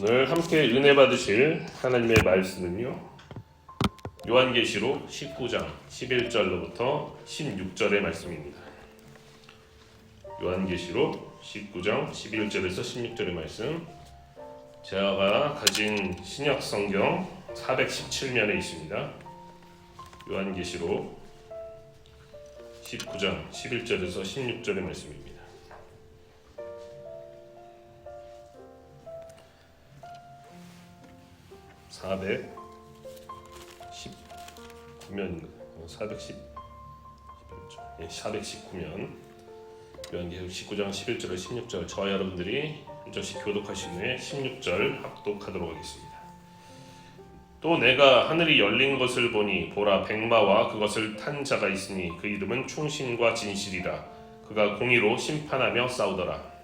오늘 함께 은혜 받으실 하나님의 말씀은요, 요한계시록 19장 11절로부터 16절의 말씀입니다. 요한계시록 19장 11절에서 16절의 말씀, 제가 가진 신약 성경 417면에 있습니다. 요한계시록 19장 11절에서 16절의 말씀입니다. 419면 요한계시록 19장 11절에서 16절, 저와 여러분들이 한 절씩 교독하신 후에 16절 합독하도록 하겠습니다. 또 내가 하늘이 열린 것을 보니 보라, 백마와 그것을 탄 자가 있으니 그 이름은 충신과 진실이라. 그가 공의로 심판하며 싸우더라.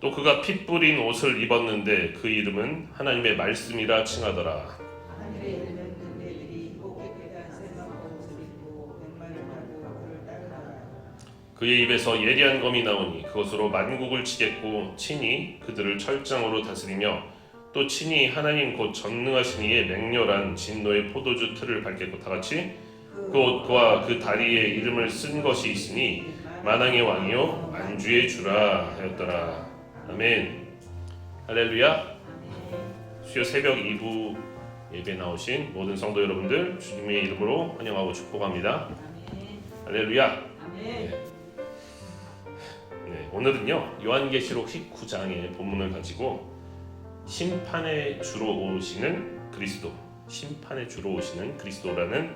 또 그가 핏 뿌린 옷을 입었는데 그 이름은 하나님의 말씀이라 칭하더라. 그의 입에서 예리한 검이 나오니 그것으로 만국을 치겠고 친히 그들을 철장으로 다스리며 또 친히 하나님 곧 전능하신 이의 맹렬한 진노의 포도주 틀을 밟겠고, 다같이 그 옷과 그 다리에 이름을 쓴 것이 있으니 만왕의 왕이요 만주의 주라 하였더라. 아멘. 할렐루야. 수요 새벽 2부 예배 나오신 모든 성도 여러분들 주님의 이름으로 환영하고 축복합니다. 할렐루야. 네, 오늘은요 요한계시록 19장의 본문을 가지고 심판의 주로 오시는 그리스도, 심판의 주로 오시는 그리스도라는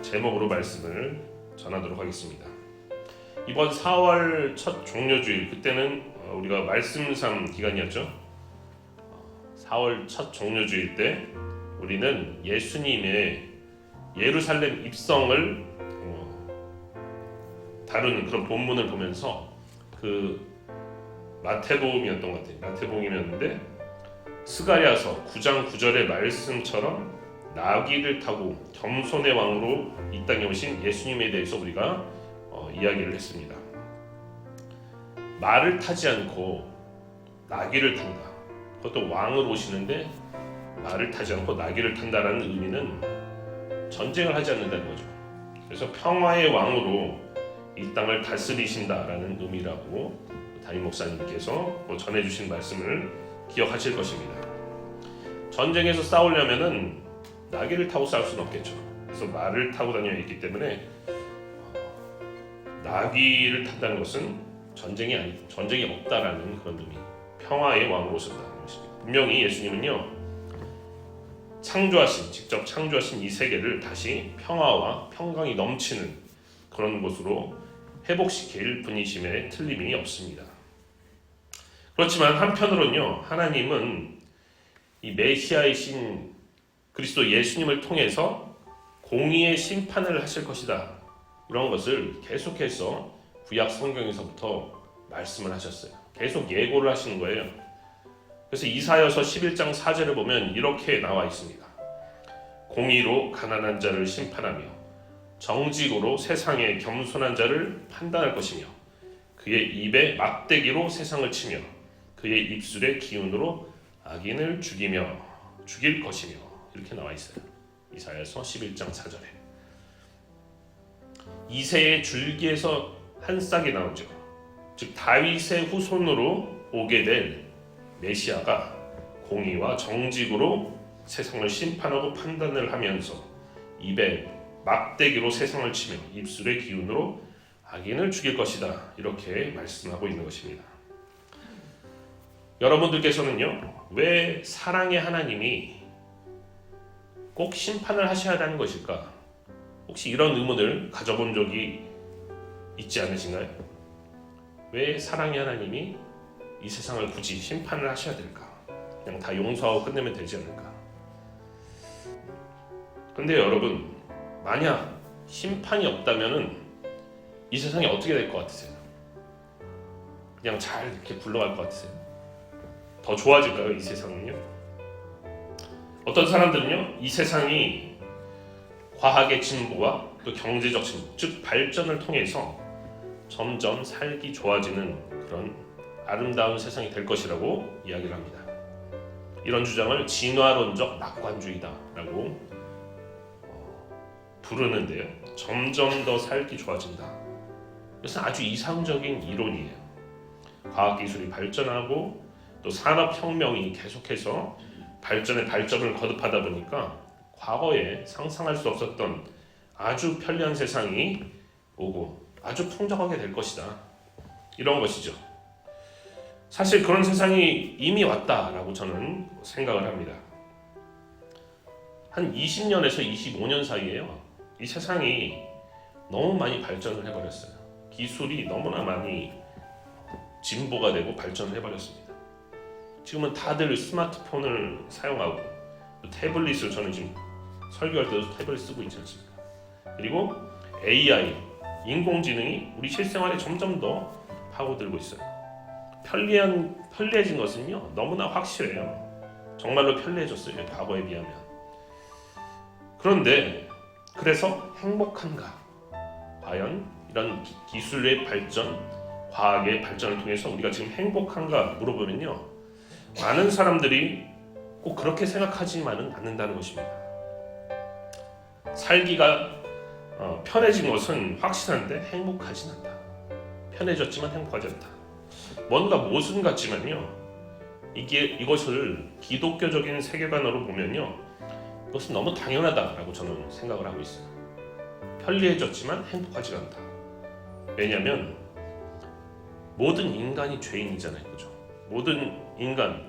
제목으로 말씀을 전하도록 하겠습니다. 이번 4월 첫 종료주일, 그때는 우리가 말씀상 기간이었죠. 4월 첫 종료주일 때 우리는 예수님의 예루살렘 입성을 다루는 그런 본문을 보면서 그 마태복음이었던 것 같아요. 마태복음이었는데 스가랴서 9장 9절의 말씀처럼 나귀를 타고 겸손의 왕으로 이 땅에 오신 예수님에 대해서 우리가 이야기를 했습니다. 말을 타지 않고 나귀를 탄다. 그것도 왕으로 오시는데 말을 타지 않고 나귀를 탄다라는 의미는 전쟁을 하지 않는다는 거죠. 그래서 평화의 왕으로 이 땅을 다스리신다라는 의미라고 담임 목사님께서 전해주신 말씀을 기억하실 것입니다. 전쟁에서 싸우려면은 나귀를 타고 싸울 수는 없겠죠. 그래서 말을 타고 다녀야 했기 때문에 나귀를 탄다는 것은 전쟁이 없다라는 그런 의미, 평화의 왕으로 오셨다는 것입니다. 분명히 예수님은요, 직접 창조하신 이 세계를 다시 평화와 평강이 넘치는 그런 곳으로 회복시킬 분이심에 틀림이 없습니다. 그렇지만 한편으로는요, 하나님은 이 메시아이신 그리스도 예수님을 통해서 공의의 심판을 하실 것이다, 이런 것을 계속해서 구약 성경에서부터 말씀을 하셨어요. 계속 예고를 하시는 거예요. 그래서 이사야서 11장 4절을 보면 이렇게 나와 있습니다. 공의로 가난한 자를 심판하며 정직으로 세상의 겸손한 자를 판단할 것이며 그의 입에 막대기로 세상을 치며 그의 입술의 기운으로 악인을 죽일 것이며, 이렇게 나와 있어요. 이사야서 11장 4절에 이새의 줄기에서 한 싹이 나오죠. 즉 다윗의 후손으로 오게 될 메시아가 공의와 정직으로 세상을 심판하고 판단을 하면서 입에 막대기로 세상을 치며 입술의 기운으로 악인을 죽일 것이다, 이렇게 말씀하고 있는 것입니다. 여러분들께서는요, 왜 사랑의 하나님이 꼭 심판을 하셔야 하는 것일까? 혹시 이런 의문을 가져본 적이 있지 않으신가요? 왜 사랑의 하나님이 이 세상을 굳이 심판을 하셔야 될까? 그냥 다 용서하고 끝내면 되지 않을까? 근데 여러분, 만약 심판이 없다면은 이 세상이 어떻게 될 것 같으세요? 그냥 잘 이렇게 굴러갈 것 같으세요? 더 좋아질까요, 이 세상은요? 어떤 사람들은요, 이 세상이 과학의 진보와 또 경제적 진보, 즉 발전을 통해서 점점 살기 좋아지는 그런 아름다운 세상이 될 것이라고 이야기를 합니다. 이런 주장을 진화론적 낙관주의다라고 부르는데요. 점점 더 살기 좋아진다. 그래서 아주 이상적인 이론이에요. 과학기술이 발전하고 또 산업혁명이 계속해서 발전을 거듭하다 보니까 과거에 상상할 수 없었던 아주 편리한 세상이 오고 아주 풍족하게 될 것이다. 이런 것이죠. 사실 그런 세상이 이미 왔다라고 저는 생각을 합니다. 한 20년에서 25년 사이에요. 이 세상이 너무 많이 발전을 해버렸어요. 기술이 너무나 많이 진보가 되고 발전을 해버렸습니다. 지금은 다들 스마트폰을 사용하고 태블릿을 저는 지금 설교할 때도 태블릿 쓰고 있지 않습니까? 그리고 AI, 인공지능이 우리 실생활에 점점 더 파고들고 있어요. 편리해진 것은요 너무나 확실해요. 정말로 편리해졌어요. 과거에 비하면. 그런데 그래서 행복한가? 과연 이런 기술의 발전, 과학의 발전을 통해서 우리가 지금 행복한가 물어보면요 많은 사람들이 꼭 그렇게 생각하지만은 않는다는 것입니다. 살기가 편해진 것은 확실한데 행복하진 않다. 편해졌지만 행복하지 않다. 뭔가 모순 같지만요 이것을 기독교적인 세계관으로 보면요 이것은 너무 당연하다라고 저는 생각을 하고 있어요. 편리해졌지만 행복하지 않다. 왜냐하면 모든 인간이 죄인이잖아요. 그죠? 모든 인간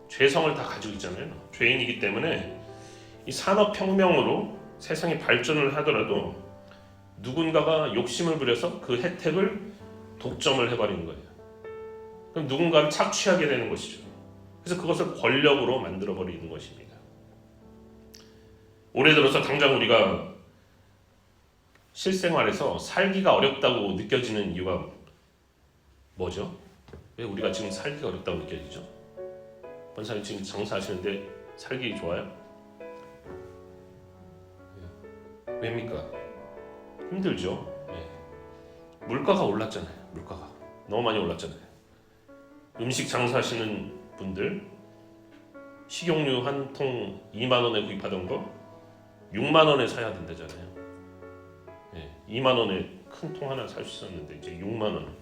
죄성을 다 가지고 있잖아요. 죄인이기 때문에 이 산업혁명으로 세상이 발전을 하더라도 누군가가 욕심을 부려서 그 혜택을 독점을 해버리는 거예요. 그럼 누군가를 착취하게 되는 것이죠. 그래서 그것을 권력으로 만들어버리는 것입니다. 올해 들어서 당장 우리가 실생활에서 살기가 어렵다고 느껴지는 이유가 뭐죠? 왜 우리가 지금 살기가 어렵다고 느껴지죠? 원사님 지금 장사하시는데 살기 좋아요? 왜입니까? 힘들죠. 물가가 올랐잖아요. 물가가 너무 많이 올랐잖아요. 음식 장사하시는 분들 식용유 한 통 2만 원에 구입하던 거 6만 원에 사야 된다잖아요. 2만 원에 큰 통 하나 살 수 있었는데 이제 6만 원.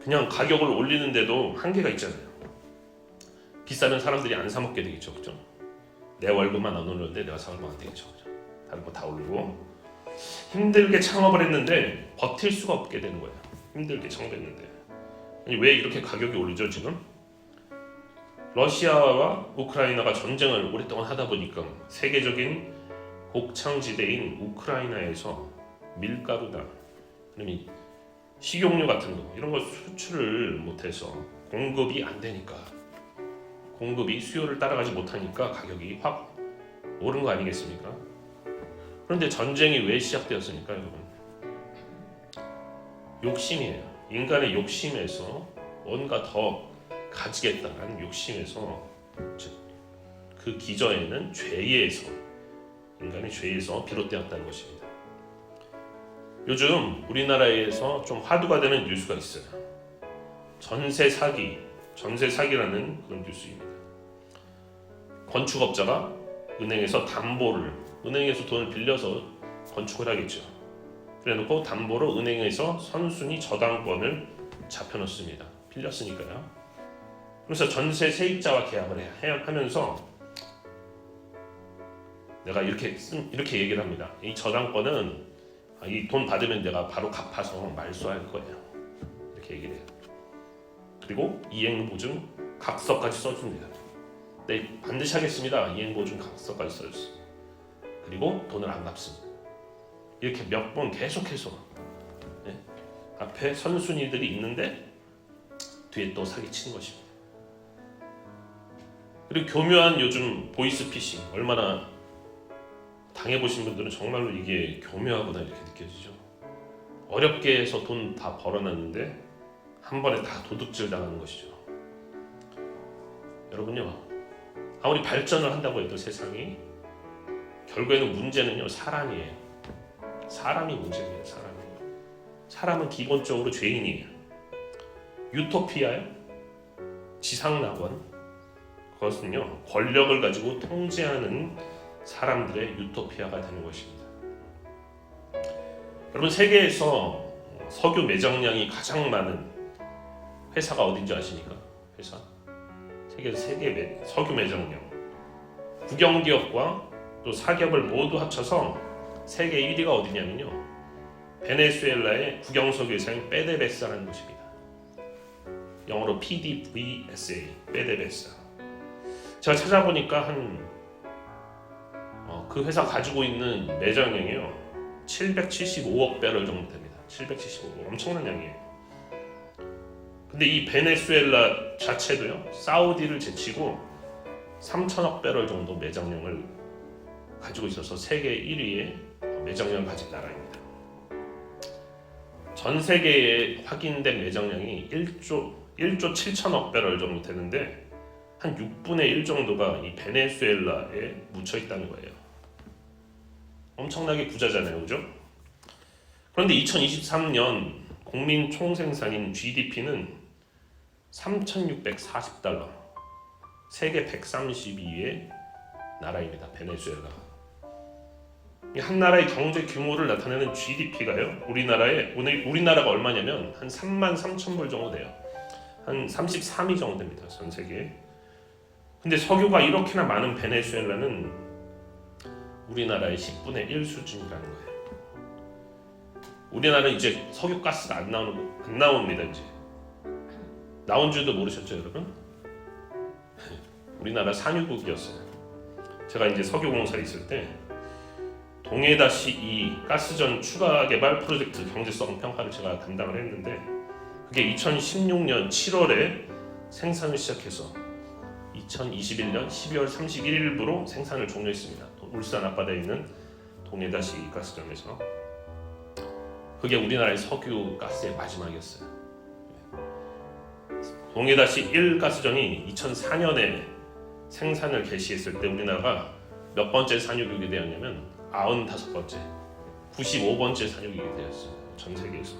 그냥 가격을 올리는데도 한계가 있잖아요. 비싸면 사람들이 안 사 먹게 되겠죠, 그죠? 내 월급만 안 오르는데 내가 사 먹으면 안 되겠죠, 그죠? 다른 거 다 오르고 힘들게 창업을 했는데 버틸 수가 없게 되는 거예요. 힘들게 창업했는데 왜 이렇게 가격이 오르죠 지금? 러시아와 우크라이나가 전쟁을 오랫동안 하다 보니까 세계적인 곡창지대인 우크라이나에서 밀가루나 식용유 같은 거 이런 거 수출을 못해서 공급이 안 되니까 공급이 수요를 따라가지 못하니까 가격이 확 오른 거 아니겠습니까? 그런데 전쟁이 왜 시작되었습니까, 여러분? 욕심이에요. 인간의 욕심에서 뭔가 더 가지겠다는 욕심에서 그 기저에는 죄에서 인간의 죄에서 비롯되었다는 것입니다. 요즘 우리나라에서 좀 화두가 되는 뉴스가 있어요. 전세 사기라는 그런 뉴스입니다. 건축업자가 은행에서 돈을 빌려서 건축을 하겠죠. 그래놓고 담보로 은행에서 선순위 저당권을 잡혀놓습니다. 빌렸으니까요. 그래서 전세 세입자와 계약을 하면서 내가 이렇게 얘기를 합니다. 이 저당권은 이 돈 받으면 내가 바로 갚아서 말소할 거예요. 이렇게 얘기를 해요. 그리고 이행보증 각서까지 써줍니다. 네, 반드시 하겠습니다. 이행보증 각서까지 써줬어요. 그리고 돈을 안 갚습니다. 이렇게 몇 번 계속해서 앞에 선순위들이 있는데 뒤에 또 사기치는 것입니다. 그리고 교묘한 요즘 보이스피싱 얼마나 당해보신 분들은 정말로 이게 교묘하구나 이렇게 느껴지죠. 어렵게 해서 돈 다 벌어놨는데 한 번에 다 도둑질 당하는 것이죠. 여러분요, 아무리 발전을 한다고 해도 세상이 결국에는 문제는요 사람이에요. 사람이 문제예요. 사람은 기본적으로 죄인이에요. 유토피아요? 지상낙원? 그것은요 권력을 가지고 통제하는 사람들의 유토피아가 되는 것입니다. 여러분 세계에서 석유 매장량이 가장 많은 회사가 어딘지 아십니까? 회사 세계에서 석유 매장량 국영기업과 또 사기업을 모두 합쳐서 세계 1위가 어디냐면요 베네수엘라의 국영석유 회사인 PDVSA라는 곳입니다. 영어로 PDVSA, PDVSA. 제가 찾아보니까 그 회사 가지고 있는 매장량이요 775억 배럴 정도 됩니다. 775억, 엄청난 양이에요. 근데 이 베네수엘라 자체도요 사우디를 제치고 3천억 배럴 정도 매장량을 가지고 있어서 세계 1위의 매장량을 가진 나라입니다. 전 세계에 확인된 매장량이 1조 7천억 배럴 정도 되는데 한 6분의 1 정도가 이 베네수엘라에 묻혀 있다는 거예요. 엄청나게 부자잖아요, 그죠? 그런데 2023년 국민 총생산인 GDP는 3,640달러, 세계 132위의 나라입니다. 베네수엘라가. 한 나라의 경제 규모를 나타내는 GDP가요. 우리나라가 얼마냐면 한 3만 3천 불 정도 돼요. 한 33위 정도 됩니다. 전 세계에. 근데 석유가 이렇게나 많은 베네수엘라는 우리나라의 10분의 1 수준이라는 거예요. 우리나라는 이제 석유 가스가 안 나옵니다. 이제 나온 줄도 모르셨죠, 여러분? 우리나라 산유국이었어요. 제가 이제 석유공사에 있을 때 동해-2 가스전 추가 개발 프로젝트 경제성 평가를 제가 담당을 했는데 그게 2016년 7월에 생산을 시작해서 2021년 12월 31일부로 생산을 종료했습니다. 울산 앞바다에 있는 동해-2 가스전에서. 그게 우리나라의 석유 가스의 마지막이었어요. 동해-1 가스전이 2004년에 생산을 개시했을 때 우리나라가 몇 번째 산유국이 되었냐면 95번째, 95번째 산유국이 되었어요. 전 세계에서.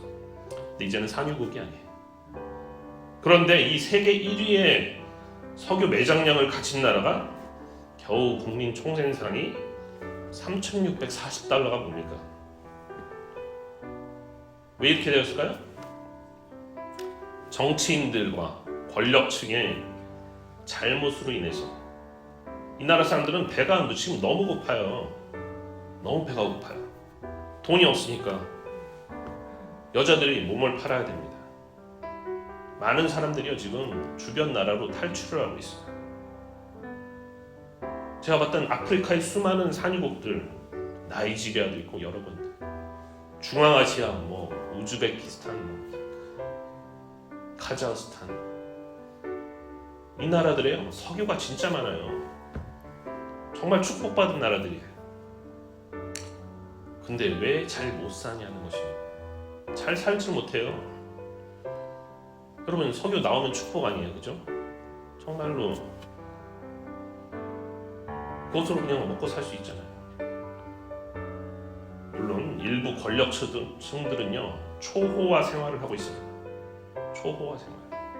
근데 이제는 산유국이 아니에요. 그런데 이 세계 1위의 석유 매장량을 가진 나라가 겨우 국민 총생산이 3,640달러가 뭡니까? 왜 이렇게 되었을까요? 정치인들과 권력층의 잘못으로 인해서 이 나라 사람들은 배가 지금 너무 고파요. 너무 배가 고파요. 돈이 없으니까 여자들이 몸을 팔아야 됩니다. 많은 사람들이요 지금 주변 나라로 탈출을 하고 있어요. 제가 봤던 아프리카의 수많은 산유국들, 나이지리아도 있고 여러 군데, 중앙아시아, 우즈베키스탄, 카자흐스탄, 이 나라들에요 석유가 진짜 많아요. 정말 축복받은 나라들이에요. 근데 왜 잘 못 사냐는 것입니다. 잘 살지 못해요. 여러분 석유 나오면 축복 아니에요, 그죠? 정말로 그것으로 그냥 먹고 살 수 있잖아요. 물론 일부 권력층들은요 초호화 생활을 하고 있어요. 초호화 생활.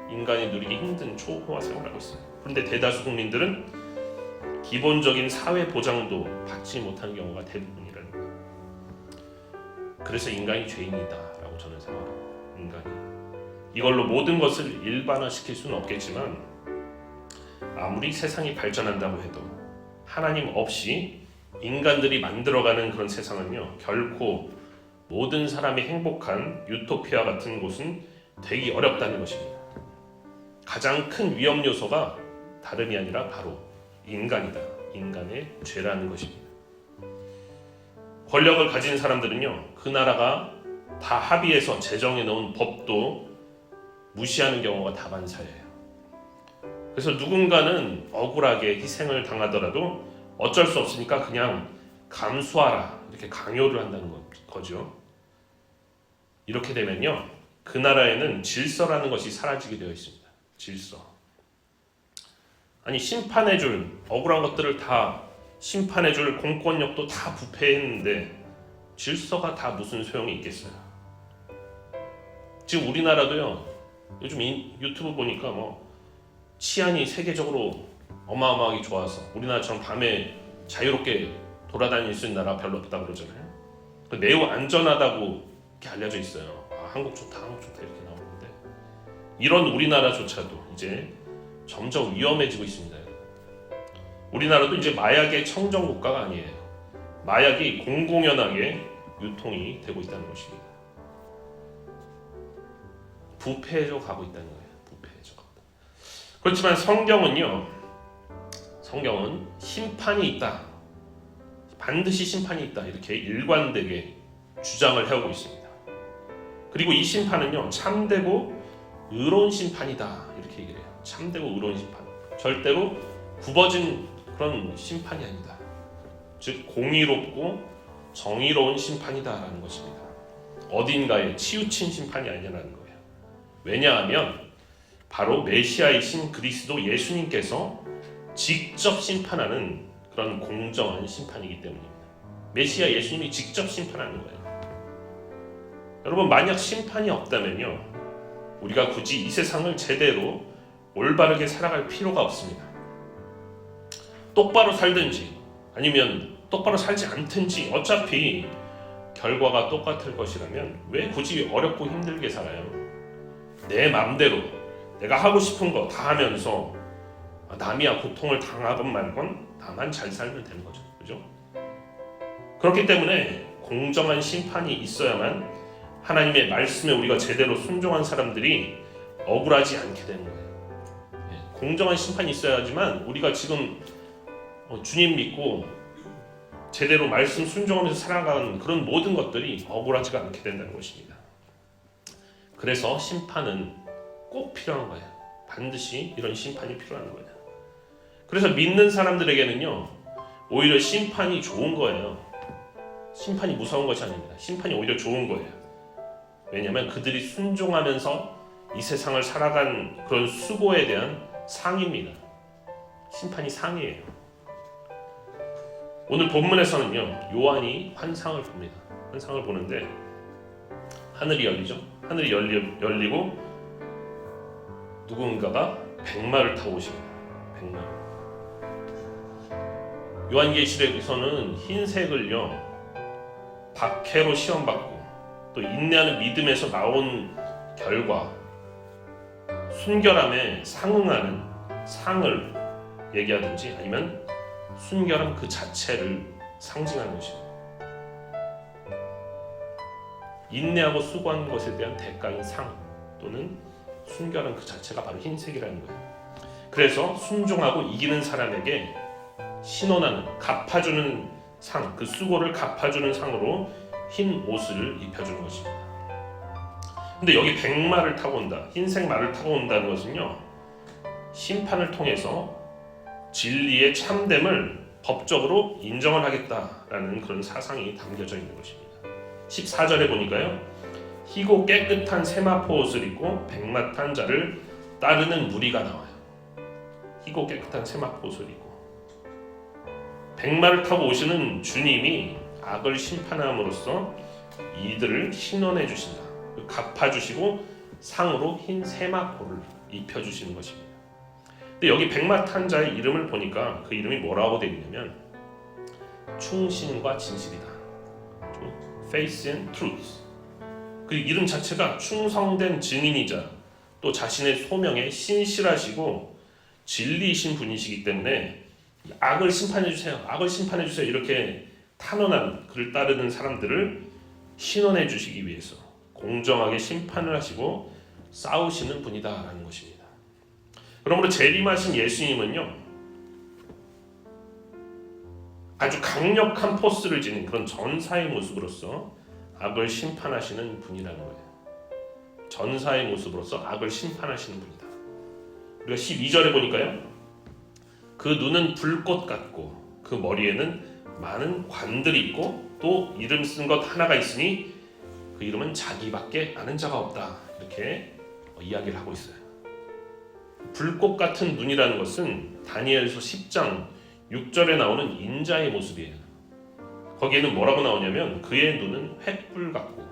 인간이 누리기 힘든 초호화 생활을 하고 있어요. 그런데 대다수 국민들은 기본적인 사회 보장도 받지 못하는 경우가 대부분이라는 거예요. 그래서 인간이 죄인이다라고 저는 생각합니다. 인간이. 이걸로 모든 것을 일반화시킬 수는 없겠지만 아무리 세상이 발전한다고 해도 하나님 없이 인간들이 만들어가는 그런 세상은요 결코 모든 사람이 행복한 유토피아 같은 곳은 되기 어렵다는 것입니다. 가장 큰 위험 요소가 다름이 아니라 바로 인간이다. 인간의 죄라는 것입니다. 권력을 가진 사람들은요 그 나라가 다 합의해서 제정해 놓은 법도 무시하는 경우가 다반사예요. 그래서 누군가는 억울하게 희생을 당하더라도 어쩔 수 없으니까 그냥 감수하라 이렇게 강요를 한다는 거죠. 이렇게 되면요 그 나라에는 질서라는 것이 사라지게 되어 있습니다. 질서. 아니 심판해줄 억울한 것들을 다 심판해줄 공권력도 다 부패했는데 질서가 다 무슨 소용이 있겠어요. 지금 우리나라도요, 요즘 유튜브 보니까 치안이 세계적으로 어마어마하게 좋아서 우리나라처럼 밤에 자유롭게 돌아다닐 수 있는 나라 별로 없다고 그러잖아요. 매우 안전하다고 이렇게 알려져 있어요. 한국 좋다 이렇게 나오는데, 이런 우리나라조차도 이제 점점 위험해지고 있습니다. 우리나라도 이제 마약의 청정 국가가 아니에요. 마약이 공공연하게 유통이 되고 있다는 것입니다. 부패해져 가고 있다는 거예요. 부패해져 가고. 그렇지만 성경은 심판이 있다, 반드시 심판이 있다, 이렇게 일관되게 주장을 해오고 있습니다. 그리고 이 심판은요, 참되고 의로운 심판이다, 이렇게 얘기를 해요. 참되고 의로운 심판, 절대로 굽어진 그런 심판이 아니다. 즉 공의롭고 정의로운 심판이다라는 것입니다. 어딘가에 치우친 심판이 아니라는 거예요. 왜냐하면 바로 메시아이신 그리스도 예수님께서 직접 심판하는 그런 공정한 심판이기 때문입니다. 메시아 예수님이 직접 심판하는 거예요. 여러분, 만약 심판이 없다면요, 우리가 굳이 이 세상을 제대로 올바르게 살아갈 필요가 없습니다. 똑바로 살든지 아니면 똑바로 살지 않든지 어차피 결과가 똑같을 것이라면 왜 굳이 어렵고 힘들게 살아요? 내 맘대로 내가 하고 싶은 거 다 하면서 남이야 고통을 당하건 말건 나만 잘 살면 되는 거죠. 그죠? 그렇기 때문에 공정한 심판이 있어야만 하나님의 말씀에 우리가 제대로 순종한 사람들이 억울하지 않게 되는 거예요. 공정한 심판이 있어야지만 우리가 지금 주님 믿고 제대로 말씀 순종하면서 살아가는 그런 모든 것들이 억울하지가 않게 된다는 것입니다. 그래서 심판은 꼭 필요한 거예요. 반드시 이런 심판이 필요한 거예요. 그래서 믿는 사람들에게는요, 오히려 심판이 좋은 거예요. 심판이 무서운 것이 아닙니다. 심판이 오히려 좋은 거예요. 왜냐하면 그들이 순종하면서 이 세상을 살아간 그런 수고에 대한 상입니다. 심판이 상이에요. 오늘 본문에서는요, 요한이 환상을 봅니다. 환상을 보는데 하늘이 열리죠. 하늘이 열리고 누군가가 백마를 타고 오십니다. 백마. 요한계시록에서는 흰색을요, 박해로 시험받고 또 인내하는 믿음에서 나온 결과 순결함에 상응하는 상을 얘기하든지 아니면 순결함 그 자체를 상징하는 것입니다. 인내하고 수고한 것에 대한 대가인 상 또는 순결함 그 자체가 바로 흰색이라는 거예요. 그래서 순종하고 이기는 사람에게 신원하는, 갚아주는 상, 그 수고를 갚아주는 상으로 흰 옷을 입혀주는 것입니다. 근데 여기 백마를 타고 온다, 흰색 말을 타고 온다는 것은요, 심판을 통해서 진리의 참됨을 법적으로 인정을 하겠다라는 그런 사상이 담겨져 있는 것입니다. 14절에 보니까요, 희고 깨끗한 세마포 옷을 입고 백마 탄 자를 따르는 무리가 나와요. 희고 깨끗한 세마포 옷을 입고 백마를 타고 오시는 주님이 악을 심판함으로써 이들을 신원해 주신다. 갚아주시고 상으로 흰 세마포를 입혀주시는 것입니다. 근데 여기 백마 탄 자의 이름을 보니까 그 이름이 뭐라고 되어 있냐면 충신과 진실이다. Faith and Truth. 그 이름 자체가 충성된 증인이자 또 자신의 소명에 신실하시고 진리이신 분이시기 때문에 악을 심판해 주세요, 악을 심판해 주세요 이렇게 탄원한 그를 따르는 사람들을 신원해 주시기 위해서 공정하게 심판을 하시고 싸우시는 분이다라는 것입니다. 그러므로 재림하신 예수님은요, 아주 강력한 포스를 지닌 그런 전사의 모습으로서 악을 심판하시는 분이라는 거예요. 전사의 모습으로서 악을 심판하시는 분이다. 우리가 12절에 보니까요, 그 눈은 불꽃 같고 그 머리에는 많은 관들이 있고 또 이름 쓴 것 하나가 있으니 그 이름은 자기밖에 아는 자가 없다. 이렇게 이야기를 하고 있어요. 불꽃 같은 눈이라는 것은 다니엘서 10장 6절에 나오는 인자의 모습이에요. 거기에는 뭐라고 나오냐면 그의 눈은 횃불 같고,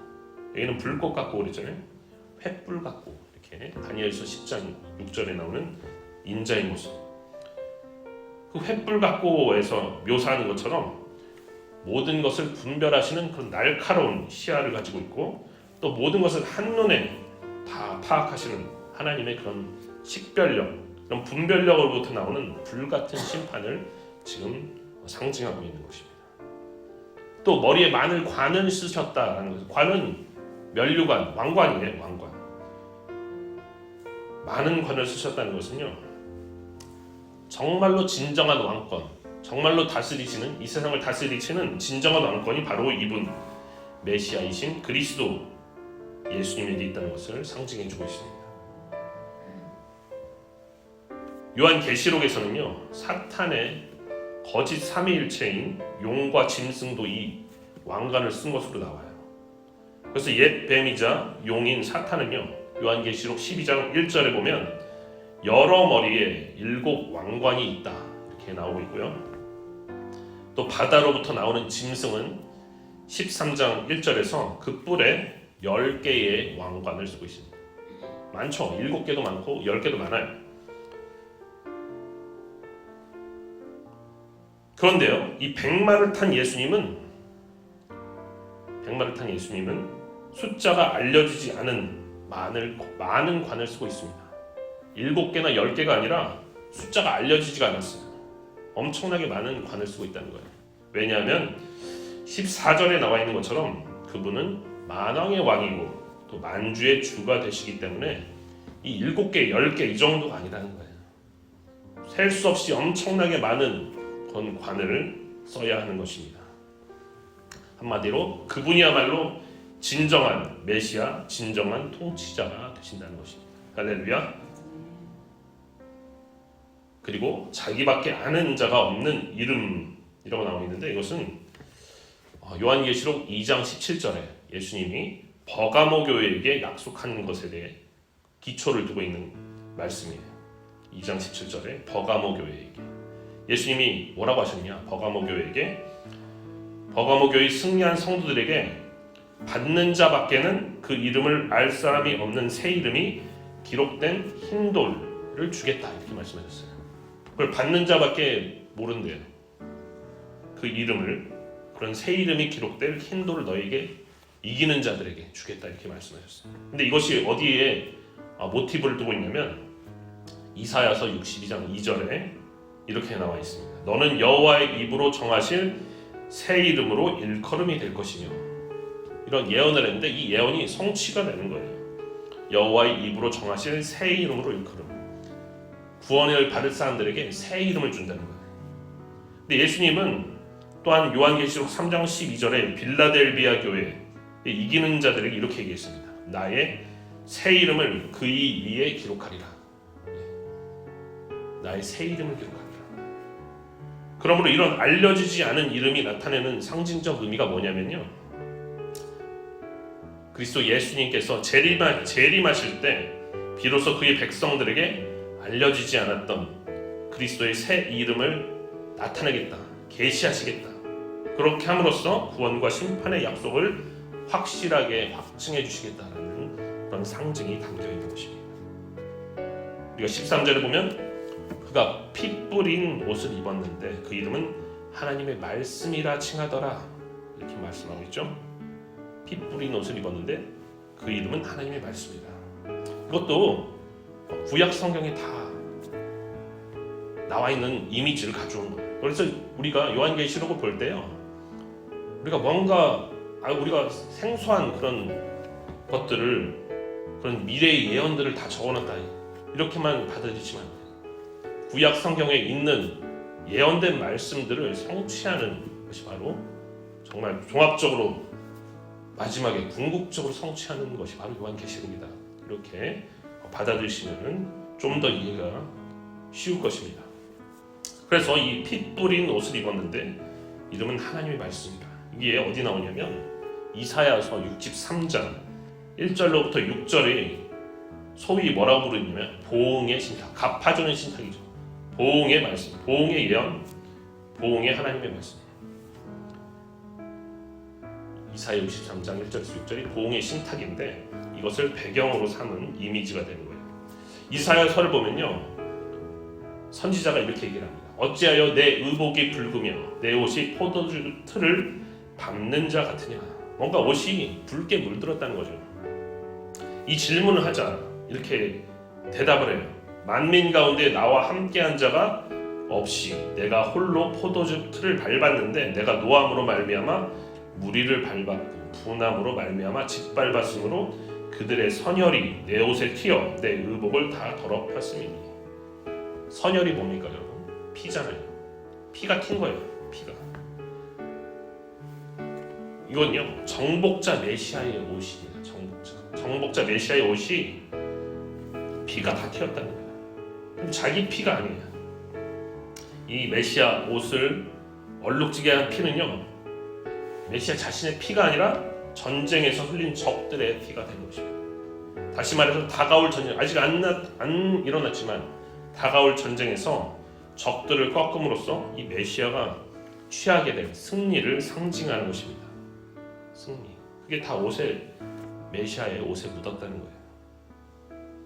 여기는 불꽃 같고 그랬잖아요. 횃불 같고, 이렇게 다니엘서 10장 6절에 나오는 인자의 모습. 그 횃불 같고에서 묘사하는 것처럼 모든 것을 분별하시는 그런 날카로운 시야를 가지고 있고, 또 모든 것을 한눈에 다 파악하시는 하나님의 그런 식별력, 그런 분별력으로부터 나오는 불같은 심판을 지금 상징하고 있는 것입니다. 또 머리에 많은 관을 쓰셨다라는 것은, 관은 면류관, 왕관이에요. 왕관. 많은 관을 쓰셨다는 것은요, 정말로 진정한 왕권, 정말로 다스리시는, 이 세상을 다스리시는 진정한 왕권이 바로 이분 메시아이신 그리스도 예수님에게 있다는 것을 상징해주고 있습니다. 요한계시록에서는요, 사탄의 거짓 삼위일체인 용과 짐승도 이 왕관을 쓴 것으로 나와요. 그래서 옛 뱀이자 용인 사탄은요, 요한계시록 12장 1절에 보면 여러 머리에 7 왕관이 있다, 이렇게 나오고 있고요. 또 바다로부터 나오는 짐승은 13장 1절에서 그 뿔에 10개의 왕관을 쓰고 있습니다. 많죠. 7개도 많고 10개도 많아요. 그런데요, 이 백마를 탄 예수님은 숫자가 알려지지 않은 많은 관을 쓰고 있습니다. 7개나 10개가 아니라 숫자가 알려지지가 않았어요. 엄청나게 많은 관을 쓰고 있다는 거예요. 왜냐하면 14절에 나와 있는 것처럼 그분은 만왕의 왕이고 또 만주의 주가 되시기 때문에 이 7개, 10개 이 정도가 아니라는 거예요. 셀 수 없이 엄청나게 많은 그런 관을 써야 하는 것입니다. 한마디로 그분이야말로 진정한 메시아, 진정한 통치자가 되신다는 것입니다. 할렐루야. 그리고 자기밖에 아는 자가 없는 이름이라고 나와 있는데, 이것은 요한계시록 2장 17절에 예수님이 버가모 교회에게 약속한 것에 대해 기초를 두고 있는 말씀이에요. 2장 17절에 버가모 교회에게 예수님이 뭐라고 하셨냐? 버가모 교회에게, 버가모 교회 승리한 성도들에게 받는 자밖에는 그 이름을 알 사람이 없는 새 이름이 기록된 흰 돌을 주겠다, 이렇게 말씀하셨어요. 그걸 받는 자밖에 모른대요. 그 이름을, 그런 새 이름이 기록될 흰 돌을 너에게 이기는 자들에게 주겠다, 이렇게 말씀하셨어요. 근데 이것이 어디에 모티브를 두고 있냐면 이사야서 62장 2절에 이렇게 나와 있습니다. 너는 여호와의 입으로 정하실 새 이름으로 일컬음이 될 것이며, 이런 예언을 했는데 이 예언이 성취가 되는 거예요. 여호와의 입으로 정하실 새 이름으로 일컬음, 구원을 받을 사람들에게 새 이름을 준다는 거예요. 근데 예수님은 또한 요한계시록 3장 12절에 빌라델비아 교회 이기는 자들에게 이렇게 얘기했습니다. 나의 새 이름을 그의 위에 기록하리라. 나의 새 이름을 기록하리라. 그러므로 이런 알려지지 않은 이름이 나타내는 상징적 의미가 뭐냐면요, 그리스도 예수님께서 재림하실 때 비로소 그의 백성들에게 알려지지 않았던 그리스도의 새 이름을 나타내겠다, 계시하시겠다. 그렇게 함으로써 구원과 심판의 약속을 확실하게 확증해 주시겠다라는 그런 상징이 담겨 있는 것입니다. 우리가 13절에 보면 그가 피 뿌린 옷을 입었는데 그 이름은 하나님의 말씀이라 칭하더라, 이렇게 말씀하고 있죠. 피 뿌린 옷을 입었는데 그 이름은 하나님의 말씀이다. 이것도 구약 성경에 다 나와 있는 이미지를 가져온 거예요. 그래서 우리가 요한계시록을 볼 때요, 우리가 뭔가 우리가 생소한 그런 것들을, 그런 미래의 예언들을 다 적어놨다, 이렇게만 받아들이지만 안 돼요. 구약 성경에 있는 예언된 말씀들을 성취하는 것이 바로 정말 종합적으로 마지막에 궁극적으로 성취하는 것이 바로 요한계시록이다. 이렇게 받아들이시면 좀 더 이해가 쉬울 것입니다. 그래서 이 피 뿌린 옷을 입었는데 이름은 하나님의 말씀이다. 이게 어디 나오냐면 이사야서 63장 1절로부터 6절이 소위 뭐라고 부르냐면 보응의 신탁, 갚아주는 신탁이죠. 보응의 말씀, 보응의 예언, 보응의 하나님의 말씀. 이사야 63장 1절에서 6절이 보응의 신탁인데 이것을 배경으로 삼은 이미지가 되는 거예요. 이사야서를 보면요, 선지자가 이렇게 얘기를 합니다. 어찌하여 내 의복이 붉으며 내 옷이 포도주 틀을 밟는 자 같으냐. 뭔가 옷이 붉게 물들었다는 거죠. 이 질문을 하자 이렇게 대답을 해요. 만민 가운데 나와 함께한 자가 없이 내가 홀로 포도주 틀을 밟았는데 내가 노함으로 말미암아 무리를 밟았고 분함으로 말미암아 짓밟았으므로 그들의 선혈이 내 옷에 튀어 내 의복을 다 더럽혔음이니. 선혈이 뭡니까 여러분? 피잖아요. 피가 튄 거예요. 피가. 이건요 정복자 메시아의 옷입니다. 정복자 메시아의 옷이 피가 다 튀었다는 거예요. 자기 피가 아니에요. 이 메시아 옷을 얼룩지게 한 피는요 메시아 자신의 피가 아니라 전쟁에서 흘린 적들의 피가 된 것입니다. 다시 말해서 다가올 전쟁, 아직 안 일어났지만 다가올 전쟁에서 적들을 꺾음으로써 이 메시아가 취하게 될 승리를 상징하는 것입니다. 승리. 그게 다 메시아의 옷에 묻었다는 거예요.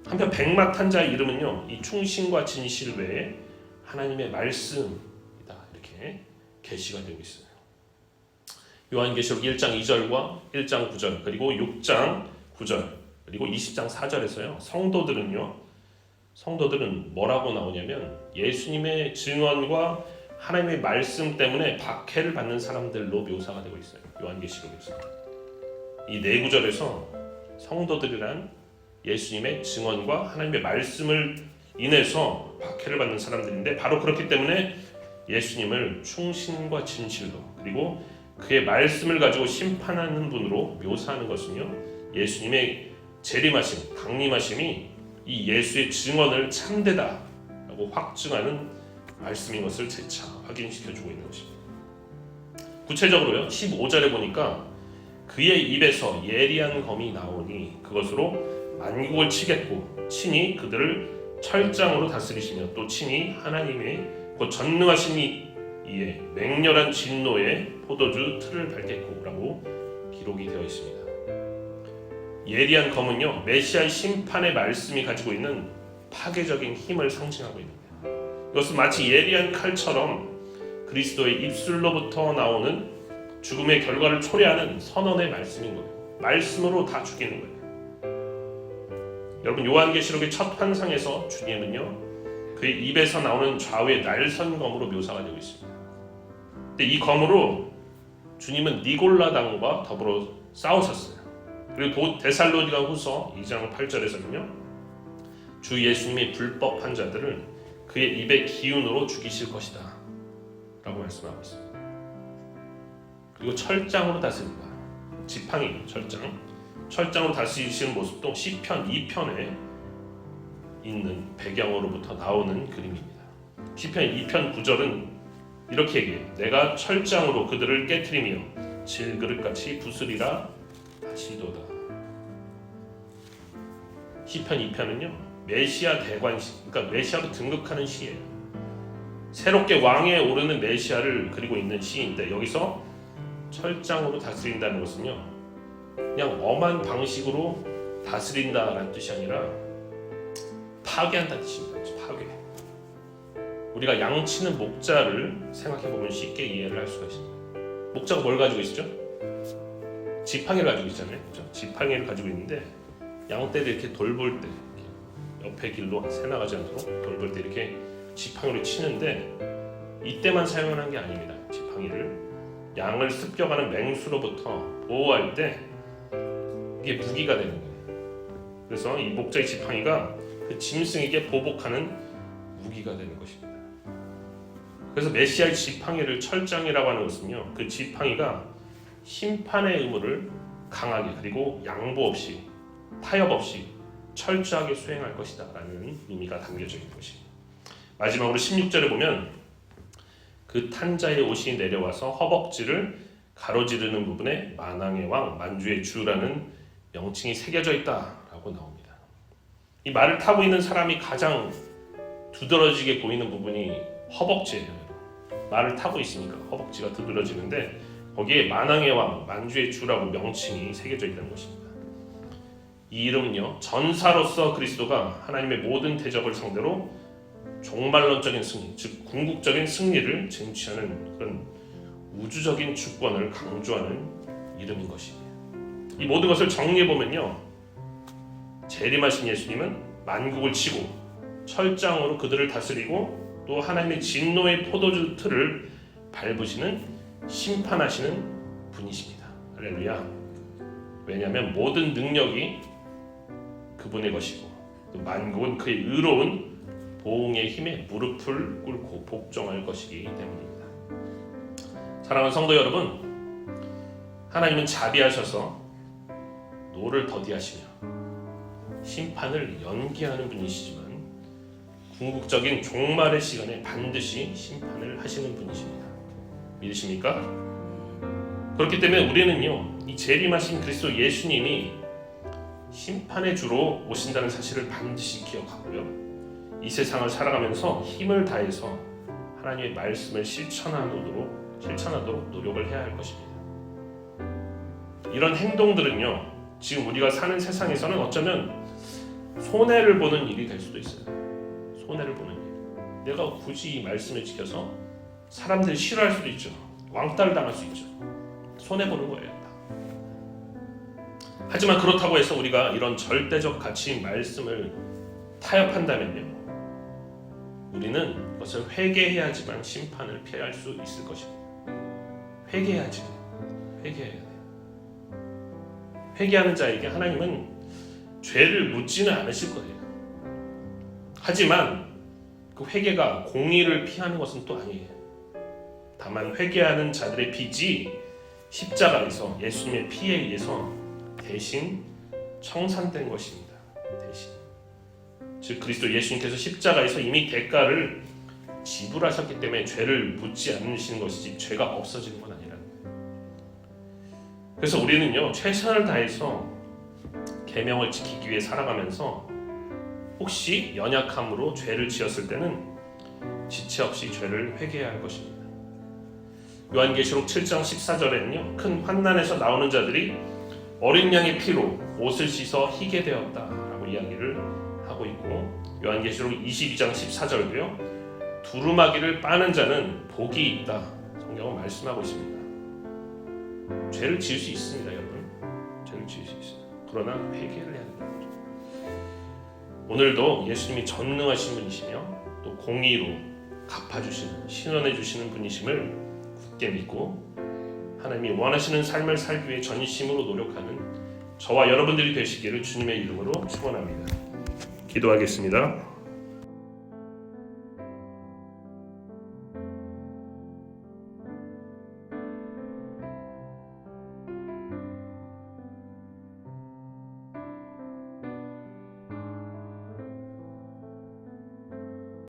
한편 백마탄 자의 이름은요 이 충신과 진실 외에 하나님의 말씀이다 이렇게 계시가 되고 있어요. 요한계시록 1장 2절과 1장 9절 그리고 6장 9절 그리고 20장 4절에서요 성도들은 뭐라고 나오냐면 예수님의 증언과 하나님의 말씀 때문에 박해를 받는 사람들로 묘사가 되고 있어요. 요한계시록에서 이 네 구절에서 성도들이란 예수님의 증언과 하나님의 말씀을 인해서 박해를 받는 사람들인데 바로 그렇기 때문에 예수님을 충신과 진실로 그리고 그의 말씀을 가지고 심판하는 분으로 묘사하는 것은요 예수님의 재림하심, 강림하심이 이 예수의 증언을 참되다라고 확증하는 말씀인 것을 재차 확인시켜주고 있는 것입니다. 구체적으로요 15절에 보니까 그의 입에서 예리한 검이 나오니 그것으로 만국을 치겠고 친히 그들을 철장으로 다스리시며 또 친히 하나님의 곧 전능하신 이에 맹렬한 진노의 포도주 틀을 밟겠고 라고 기록이 되어 있습니다. 예리한 검은요 메시아의 심판의 말씀이 가지고 있는 파괴적인 힘을 상징하고 있는 거예요. 이것은 마치 예리한 칼처럼 그리스도의 입술로부터 나오는 죽음의 결과를 초래하는 선언의 말씀인 거예요. 말씀으로 다 죽이는 거예요. 여러분 요한계시록의 첫 환상에서 주님은요 그의 입에서 나오는 좌우의 날선검으로 묘사가 되고 있습니다. 근데 이 검으로 주님은 니골라당과 더불어 싸우셨어요. 그리고 데살로니가 후서 2장 8절에서는요 주 예수님이 불법한 자들을 그의 입의 기운으로 죽이실 것이다 라고 말씀하고 있습니다. 그리고 철장으로 다스린다. 지팡이 철장으로 다스리시는 모습도 시편 2편에 있는 배경으로부터 나오는 그림입니다. 시편 2편 9절은 이렇게 얘기해요. 내가 철장으로 그들을 깨트리며 질그릇같이 부수리라 하시도다. 시편 2편은요 메시아 대관시, 그러니까 메시아로 등극하는 시예요. 새롭게 왕에 오르는 메시아를 그리고 있는 시인데 여기서 철장으로 다스린다는 것은요 그냥 엄한 방식으로 다스린다라는 뜻이 아니라 파괴한다는 뜻입니다. 파괴. 우리가 양치는 목자를 생각해보면 쉽게 이해를 할 수가 있습니다. 목자가 뭘 가지고 있죠? 지팡이를 가지고 있잖아요. 그렇죠? 지팡이를 가지고 있는데 양떼를 이렇게 돌볼 때 옆에 길로 새 나가지 않도록 돌볼 때 이렇게 지팡이로 치는데 이때만 사용하는 게 아닙니다. 지팡이를 양을 습격하는 맹수로부터 보호할 때 이게 무기가 되는 거예요. 그래서 이 목자의 지팡이가 그 짐승에게 보복하는 무기가 되는 것입니다. 그래서 메시아의 지팡이를 철장이라고 하는 것은요 그 지팡이가 심판의 의무를 강하게 그리고 양보 없이 타협 없이 철저하게 수행할 것이다 라는 의미가 담겨져 있는 것입니다. 마지막으로 16절에 보면 그 탄자의 옷이 내려와서 허벅지를 가로지르는 부분에 만왕의 왕 만주의 주라는 명칭이 새겨져 있다라고 나옵니다. 이 말을 타고 있는 사람이 가장 두드러지게 보이는 부분이 허벅지예요. 말을 타고 있으니까 허벅지가 두드러지는데 거기에 만왕의 왕, 만주의 주라고 명칭이 새겨져 있다는 것입니다. 이 이름은요, 전사로서 그리스도가 하나님의 모든 대적을 상대로 종말론적인 승리, 즉 궁극적인 승리를 쟁취하는 그런 우주적인 주권을 강조하는 이름인 것이에요. 이 모든 것을 정리해 보면요, 재림하신 예수님은 만국을 치고 철장으로 그들을 다스리고 또 하나님의 진노의 포도주 틀을 밟으시는 심판하시는 분이십니다. 할렐루야. 왜냐하면 모든 능력이 그분의 것이고 또 만국은 그의 의로운 보응의 힘에 무릎을 꿇고 복종할 것이기 때문입니다. 사랑하는 성도 여러분, 하나님은 자비하셔서 노를 더디하시며 심판을 연기하는 분이시지만 궁극적인 종말의 시간에 반드시 심판을 하시는 분이십니다. 믿으십니까? 그렇기 때문에 우리는요, 이 재림하신 그리스도 예수님이 심판의 주로 오신다는 사실을 반드시 기억하고요, 이 세상을 살아가면서 힘을 다해서 하나님의 말씀을 실천하도록 노력을 해야 할 것입니다. 이런 행동들은요, 지금 우리가 사는 세상에서는 어쩌면 손해를 보는 일이 될 수도 있어요. 손해를 보는 일. 내가 굳이 이 말씀을 지켜서 사람들이 싫어할 수도 있죠. 왕따를 당할 수 있죠. 손해 보는 거예요. 하지만 그렇다고 해서 우리가 이런 절대적 가치인 말씀을 타협한다면요, 우리는 그것을 회개해야지만 심판을 피할 수 있을 것입니다. 회개해야 돼요. 회개하는 자에게 하나님은 죄를 묻지는 않으실 거예요. 하지만 그 회개가 공의를 피하는 것은 또 아니에요. 다만 회개하는 자들의 빚이 십자가에서 예수님의 피에 의해서 대신 청산된 것입니다. 대신. 즉 그리스도 예수님께서 십자가에서 이미 대가를 지불하셨기 때문에 죄를 묻지 않으시는 것이지 죄가 없어지는 건 아니라는 거예요. 그래서 우리는요, 최선을 다해서 계명을 지키기 위해 살아가면서 혹시 연약함으로 죄를 지었을 때는 지체 없이 죄를 회개해야 할 것입니다. 요한계시록 7장 14절에는요, 큰 환난에서 나오는 자들이 어린 양의 피로 옷을 씻어 희게 되었다라고 이야기를 하고 있고, 요한계시록 22장 14절도요, 두루마기를 빠는 자는 복이 있다, 성경은 말씀하고 있습니다. 죄를 지을 수 있습니다, 여러분. 죄를 지을 수 있어요. 그러나 회개를 해야 된다는 거죠. 오늘도 예수님이 전능하신 분이시며 또 공의로 갚아주시는, 신원해주시는 분이심을 굳게 믿고 하나님이 원하시는 삶을 살기 위해 전심으로 노력하는 저와 여러분들이 되시기를 주님의 이름으로 축원합니다. 기도하겠습니다.